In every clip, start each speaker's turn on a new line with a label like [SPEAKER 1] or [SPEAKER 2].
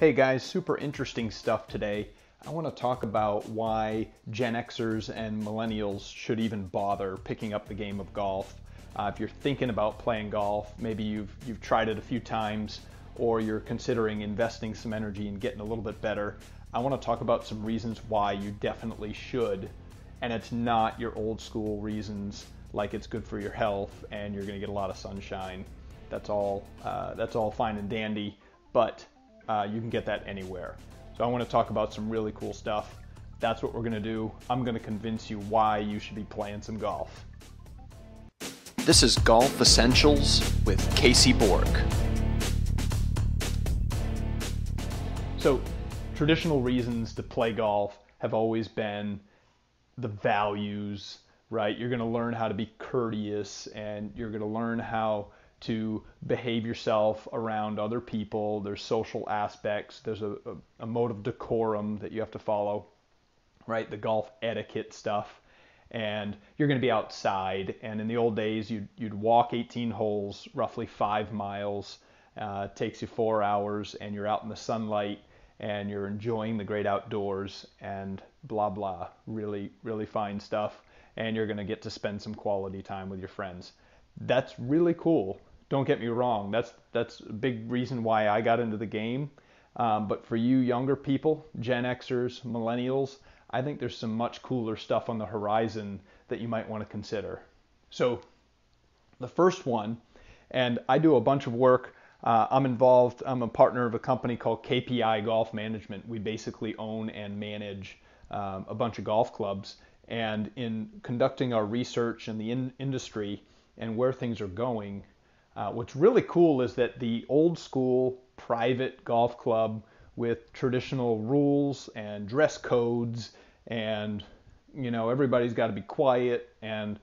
[SPEAKER 1] Hey guys, super interesting stuff today. I want to talk about why Gen Xers and millennials should even bother picking up the game of golf. If you're thinking about playing golf, maybe you've tried it a few times, or you're considering investing some energy and getting a little bit better. I want to talk about some reasons why you definitely should, and it's not your old school reasons like it's good for your health and you're going to get a lot of sunshine. That's all fine and dandy, but you can get that anywhere. So I want to talk about some really cool stuff. That's what we're going to do. I'm going to convince you why you should be playing some golf.
[SPEAKER 2] This is Golf Essentials with Casey Borg.
[SPEAKER 1] So traditional reasons to play golf have always been the values, right? You're going to learn how to be courteous, and you're going to learn how to behave yourself around other people. There's social aspects. There's a mode of decorum that you have to follow, right? The golf etiquette stuff. And you're going to be outside. And in the old days, you'd walk 18 holes, roughly 5 miles. Takes you 4 hours, and you're out in the sunlight, and you're enjoying the great outdoors, and blah, blah. Really, really fine stuff. And you're going to get to spend some quality time with your friends. That's really cool. Don't get me wrong. That's a big reason why I got into the game. But for you younger people, Gen Xers, millennials, I think there's some much cooler stuff on the horizon that you might want to consider. So the first one, and I do a bunch of work. I'm involved. I'm a partner of a company called KPI Golf Management. We basically own and manage a bunch of golf clubs. And in conducting our research in the industry and where things are going, what's really cool is that the old school private golf club with traditional rules and dress codes, and everybody's got to be quiet and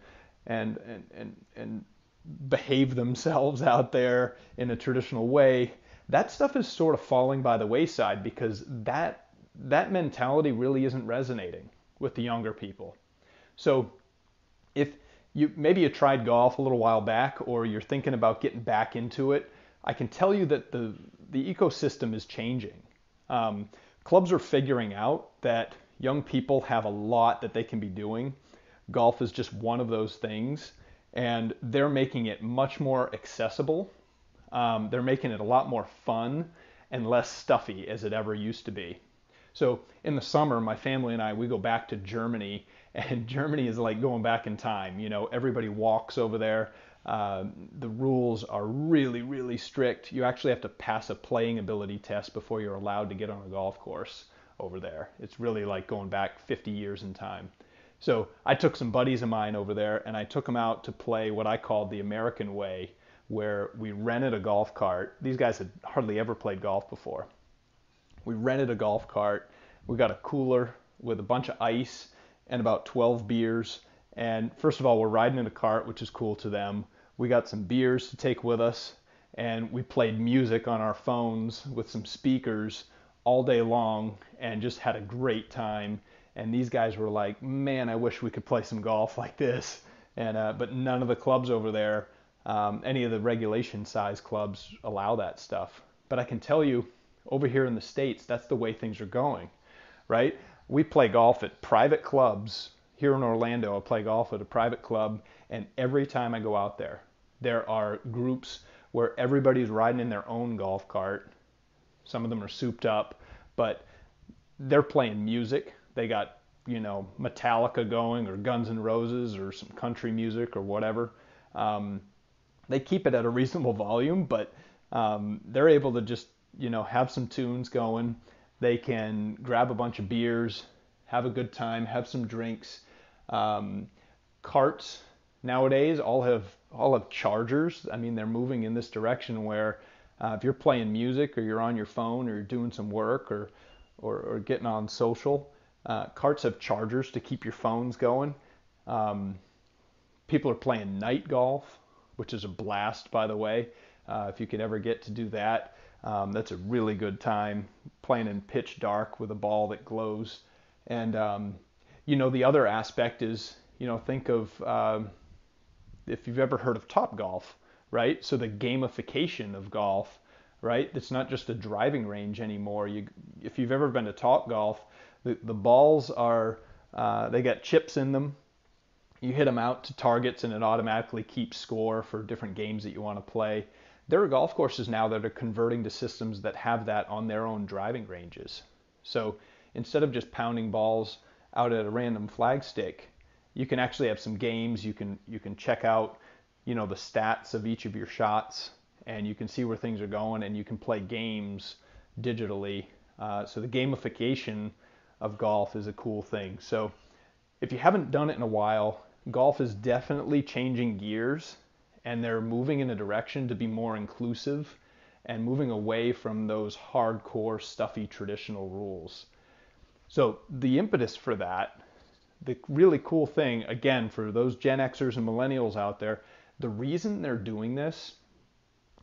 [SPEAKER 1] behave themselves out there in a traditional way. That stuff is sort of falling by the wayside because that mentality really isn't resonating with the younger people. So if maybe you tried golf a little while back, or you're thinking about getting back into it, I can tell you that the ecosystem is changing. Clubs are figuring out that young people have a lot that they can be doing. Golf is just one of those things, and they're making it much more accessible. They're making it a lot more fun and less stuffy as it ever used to be. So in the summer, my family and I, we go back to Germany, and Germany is like going back in time. Everybody walks over there. The rules are really, really strict. You actually have to pass a playing ability test before you're allowed to get on a golf course over there. It's really like going back 50 years in time. So I took some buddies of mine over there, and I took them out to play what I called the American way, where we rented a golf cart. These guys had hardly ever played golf before. We rented a golf cart. We got a cooler with a bunch of ice and about 12 beers. And first of all, we're riding in a cart, which is cool to them. We got some beers to take with us, and we played music on our phones with some speakers all day long and just had a great time. And these guys were like, man, I wish we could play some golf like this. And but none of the clubs over there, any of the regulation size clubs, allow that stuff. But I can tell you, over here in the States, that's the way things are going, right? We play golf at private clubs. Here in Orlando, I play golf at a private club, and every time I go out there, there are groups where everybody's riding in their own golf cart. Some of them are souped up, but they're playing music. They got, Metallica going, or Guns N' Roses, or some country music, or whatever. They keep it at a reasonable volume, but they're able to just have some tunes going. They can grab a bunch of beers, have a good time, have some drinks. Carts nowadays all have chargers. I mean, they're moving in this direction where if you're playing music, or you're on your phone, or you're doing some work, or getting on social, carts have chargers to keep your phones going. People are playing night golf, which is a blast, by the way. If you could ever get to do that, that's a really good time, playing in pitch dark with a ball that glows. And the other aspect is, think of if you've ever heard of Top Golf, right? So the gamification of golf, right? It's not just a driving range anymore. If you've ever been to Topgolf, the balls are, they got chips in them. You hit them out to targets and it automatically keeps score for different games that you want to play. There are golf courses now that are converting to systems that have that on their own driving ranges. So instead of just pounding balls out at a random flagstick, you can actually have some games. You can check out, the stats of each of your shots, and you can see where things are going, and you can play games digitally. So the gamification of golf is a cool thing. So if you haven't done it in a while, golf is definitely changing gears, and they're moving in a direction to be more inclusive and moving away from those hardcore, stuffy, traditional rules. So the impetus for that, the really cool thing, again, for those Gen Xers and millennials out there, the reason they're doing this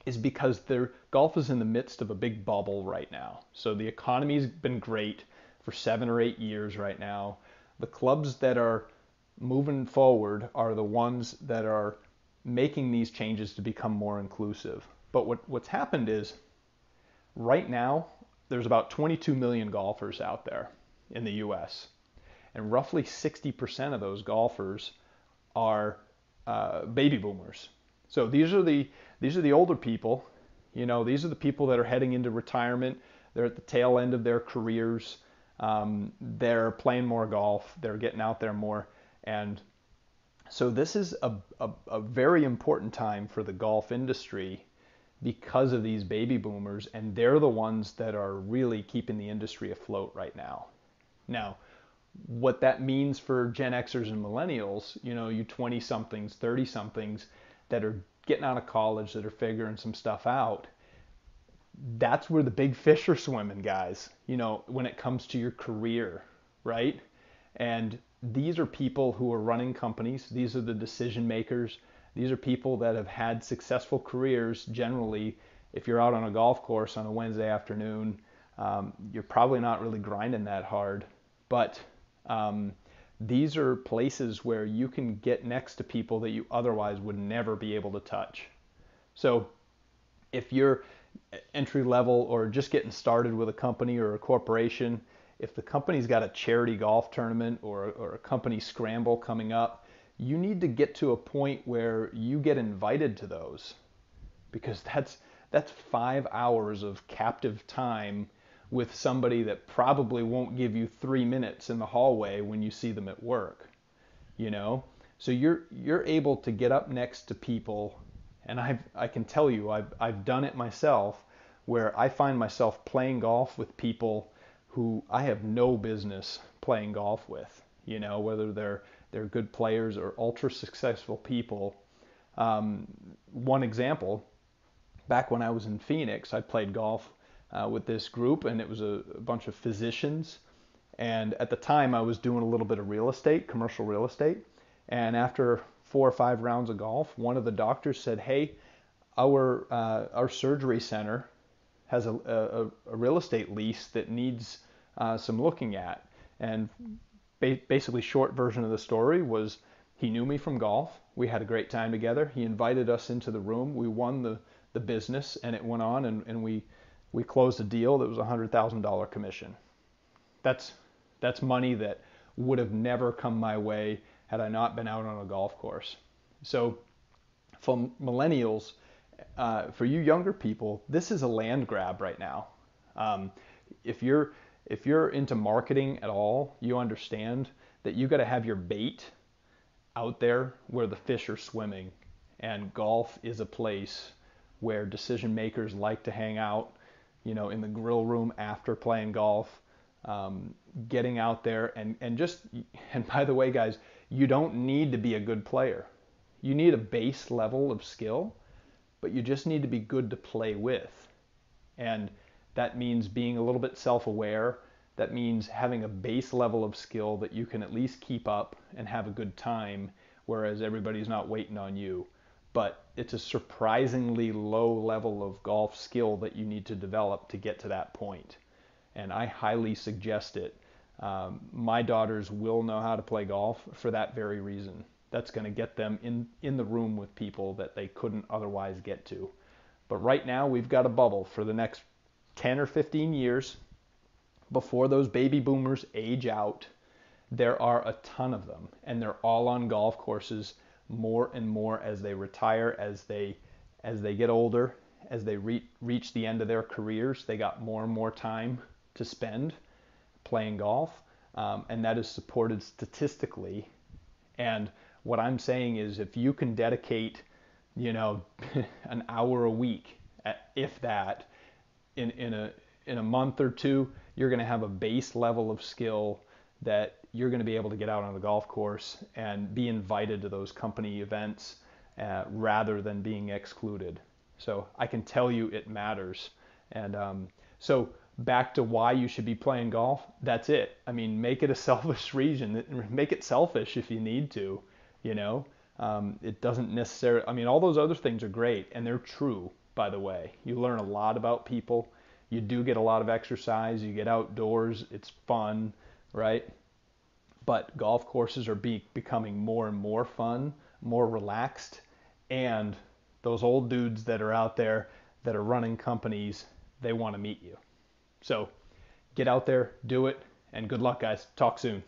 [SPEAKER 1] is because golf is in the midst of a big bubble right now. So the economy's been great for 7 or 8 years right now. The clubs that are moving forward are the ones that are making these changes to become more inclusive. But what's happened is, right now, there's about 22 million golfers out there in the US. And roughly 60% of those golfers are baby boomers. So these are the older people. These are the people that are heading into retirement. They're at the tail end of their careers. They're playing more golf. They're getting out there more. And so this is a very important time for the golf industry because of these baby boomers, and they're the ones that are really keeping the industry afloat right now. Now, what that means for Gen Xers and millennials, you 20-somethings, 30-somethings that are getting out of college, that are figuring some stuff out, that's where the big fish are swimming, guys, when it comes to your career, right? And these are people who are running companies. These are the decision makers. These are people that have had successful careers. Generally, if you're out on a golf course on a Wednesday afternoon, you're probably not really grinding that hard. But these are places where you can get next to people that you otherwise would never be able to touch. So if you're entry level or just getting started with a company or a corporation, if the company's got a charity golf tournament or a company scramble coming up, you need to get to a point where you get invited to those, because that's 5 hours of captive time with somebody that probably won't give you 3 minutes in the hallway when you see them at work. So you're able to get up next to people, and I can tell you I've done it myself, where I find myself playing golf with people who I have no business playing golf with, whether they're good players or ultra successful people. One example, back when I was in Phoenix, I played golf with this group, and it was a bunch of physicians. And at the time, I was doing a little bit of real estate, commercial real estate. And after 4 or 5 rounds of golf, one of the doctors said, "Hey, our surgery center has a real estate lease that needs some looking at." And basically, short version of the story was, he knew me from golf. We had a great time together. He invited us into the room. We won the business, and it went on, and we closed a deal that was a $100,000 commission. That's money that would have never come my way had I not been out on a golf course. So for millennials, for you younger people, this is a land grab right now. If you're into marketing at all, you understand that you got to have your bait out there where the fish are swimming. And golf is a place where decision makers like to hang out, in the grill room after playing golf, getting out there and by the way, guys, you don't need to be a good player. You need a base level of skill, but you just need to be good to play with. And that means being a little bit self-aware. That means having a base level of skill that you can at least keep up and have a good time, whereas everybody's not waiting on you. But it's a surprisingly low level of golf skill that you need to develop to get to that point. And I highly suggest it. My daughters will know how to play golf for that very reason. That's going to get them in the room with people that they couldn't otherwise get to. But right now we've got a bubble for the next 10 or 15 years before those baby boomers age out. There are a ton of them, and they're all on golf courses more and more as they retire, as they get older, as they reach the end of their careers. They got more and more time to spend playing golf, and that is supported statistically. And what I'm saying is, if you can dedicate, an hour a week, if that, in a month or two, you're going to have a base level of skill that you're going to be able to get out on the golf course and be invited to those company events rather than being excluded. So I can tell you it matters. And so back to why you should be playing golf, that's it. I mean, make it a selfish reason. Make it selfish if you need to, It doesn't necessarily, I mean, all those other things are great, and they're true, by the way. You learn a lot about people. You do get a lot of exercise. You get outdoors. It's fun, right? But golf courses are becoming more and more fun, more relaxed, and those old dudes that are out there that are running companies, they want to meet you. So get out there, do it, and good luck, guys. Talk soon.